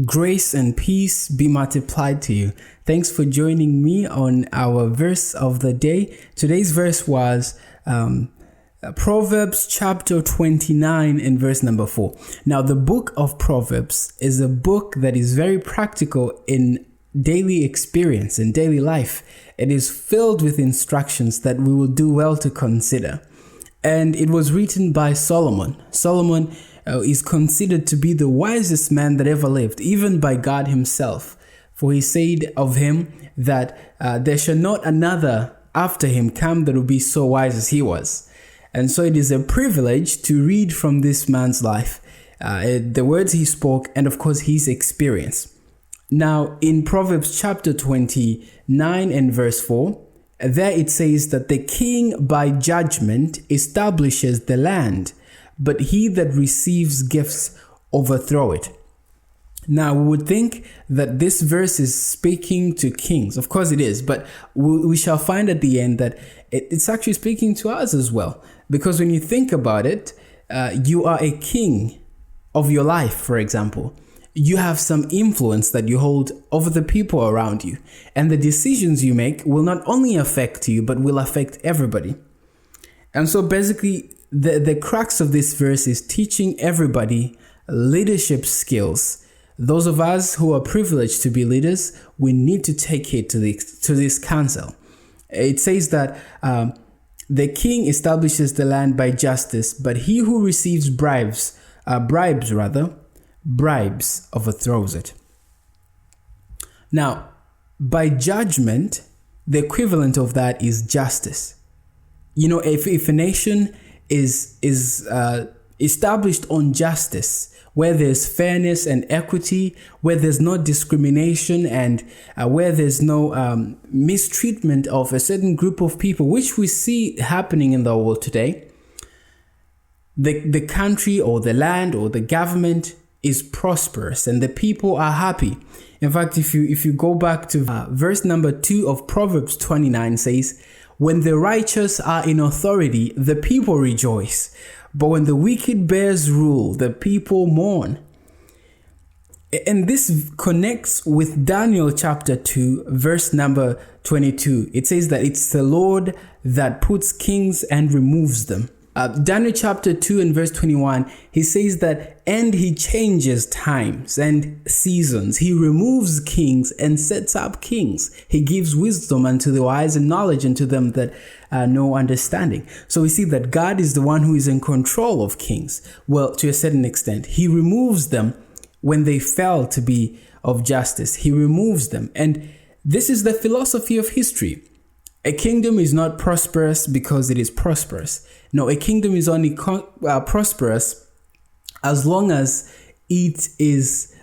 Grace and peace be multiplied to you. Thanks for joining me on our verse of the day. Today's verse was Proverbs chapter 29 and verse number 4. Now, the book of Proverbs is a book that is very practical in daily experience and daily life. It is filled with instructions that we will do well to consider. And it was written by Solomon. Solomon is considered to be the wisest man that ever lived, even by God himself. For he said of him that there shall not another after him come that will be so wise as he was. And so it is a privilege to read from this man's life, the words he spoke, and of course his experience. Now, in Proverbs chapter 29 and verse 4, there it says that the king by judgment establishes the land, but he that receives gifts overthrow it. Now, we would think that this verse is speaking to kings. Of course it is, but we shall find at the end that it's actually speaking to us as well. Because when you think about it, you are a king of your life, for example. You have some influence that you hold over the people around you. And the decisions you make will not only affect you, but will affect everybody. And so basically, the crux of this verse is teaching everybody leadership skills. Those of us who are privileged to be leaders, we need to take heed to this counsel. It says that the king establishes the land by justice, but he who receives bribes overthrows it. Now, by judgment, the equivalent of that is justice. You know, if a nation is established on justice, where there's fairness and equity, where there's no discrimination, and where there's no mistreatment of a certain group of people, which we see happening in the world today, the country or the land or the government is prosperous and the people are happy. In fact, if you go back to verse number 2 of Proverbs 29 says, when the righteous are in authority, the people rejoice. But when the wicked bears rule, the people mourn. And this connects with Daniel chapter 2, verse number 22. It says that it's the Lord that puts kings and removes them. Daniel chapter 2 and verse 21, he says that, and he changes times and seasons. He removes kings and sets up kings. He gives wisdom unto the wise and knowledge unto them that know understanding. So we see that God is the one who is in control of kings. Well, to a certain extent, he removes them when they fail to be of justice. He removes them. And this is the philosophy of history. A kingdom is not prosperous because it is prosperous. No, a kingdom is only prosperous as long as it is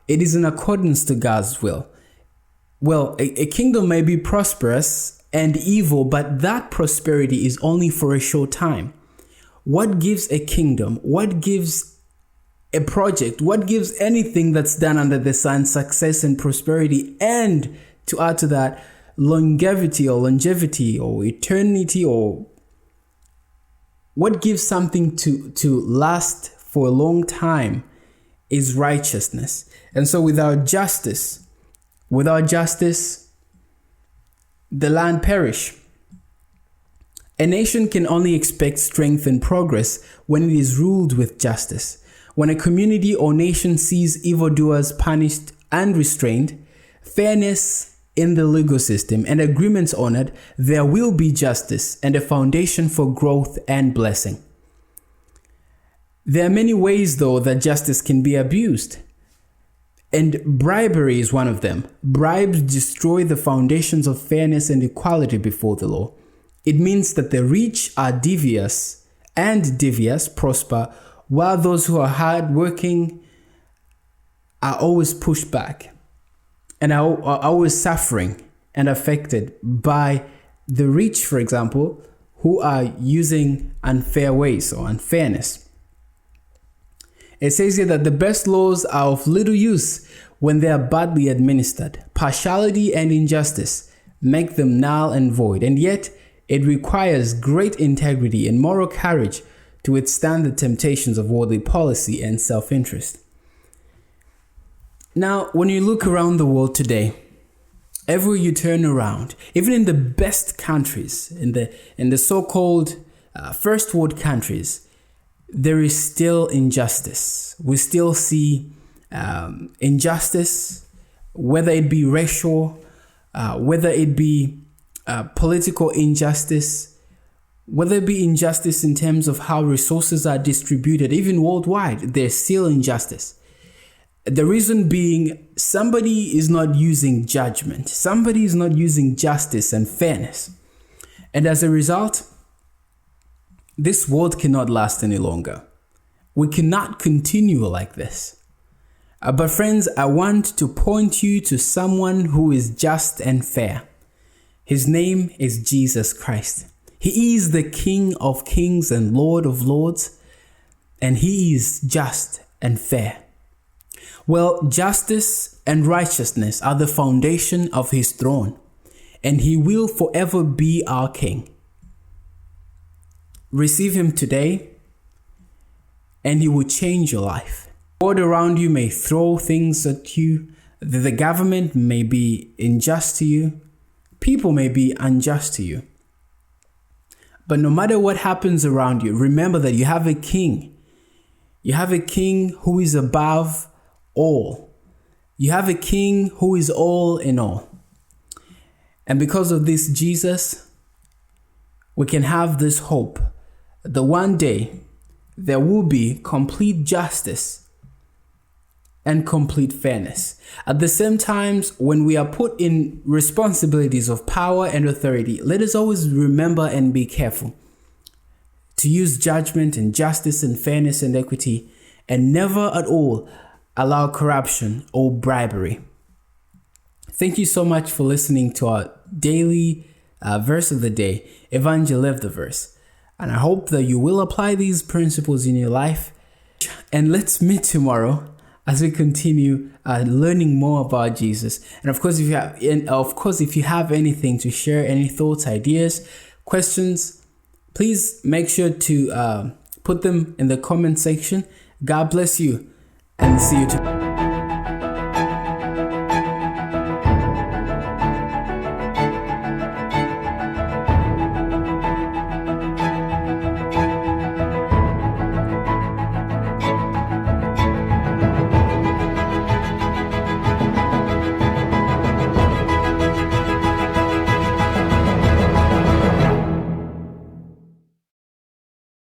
in accordance to God's will. Well, a kingdom may be prosperous and evil, but that prosperity is only for a short time. What gives a kingdom? What gives a project? What gives anything that's done under the sun success and prosperity? And to add to that, longevity or eternity, or what gives something to last for a long time is righteousness. And so without justice, the land perish. A nation can only expect strength and progress when it is ruled with justice. When a community or nation sees evildoers punished and restrained, fairness in the legal system and agreements honored, there will be justice and a foundation for growth and blessing. There are many ways, though, that justice can be abused. And bribery is one of them. Bribes destroy the foundations of fairness and equality before the law. It means that the rich are devious prosper, while those who are hardworking are always pushed back and are always suffering and affected by the rich, for example, who are using unfair ways or unfairness. It says here that the best laws are of little use when they are badly administered. Partiality and injustice make them null and void, and yet it requires great integrity and moral courage to withstand the temptations of worldly policy and self-interest. Now, when you look around the world today, everywhere you turn around, even in the best countries, in the so-called first world countries, there is still injustice. We still see injustice, whether it be racial, whether it be political injustice, whether it be injustice in terms of how resources are distributed, even worldwide, there's still injustice. The reason being, somebody is not using judgment. Somebody is not using justice and fairness. And as a result, this world cannot last any longer. We cannot continue like this. But friends, I want to point you to someone who is just and fair. His name is Jesus Christ. He is the King of Kings and Lord of Lords, and he is just and fair. Well, justice and righteousness are the foundation of his throne, and he will forever be our King. Receive him today, and he will change your life. The world around you may throw things at you. The government may be unjust to you. People may be unjust to you. But no matter what happens around you, remember that you have a king. You have a king who is above all. You have a king who is all in all. And because of this Jesus, we can have this hope that one day there will be complete justice and complete fairness. At the same time, when we are put in responsibilities of power and authority, let us always remember and be careful to use judgment and justice and fairness and equity, and never at all allow corruption or bribery. Thank you so much for listening to our daily verse of the day, Evangelivetheverse. And I hope that you will apply these principles in your life. And let's meet tomorrow as we continue learning more about Jesus. And of course, if you have anything to share, any thoughts, ideas, questions, please make sure to put them in the comment section. God bless you, and see you tomorrow.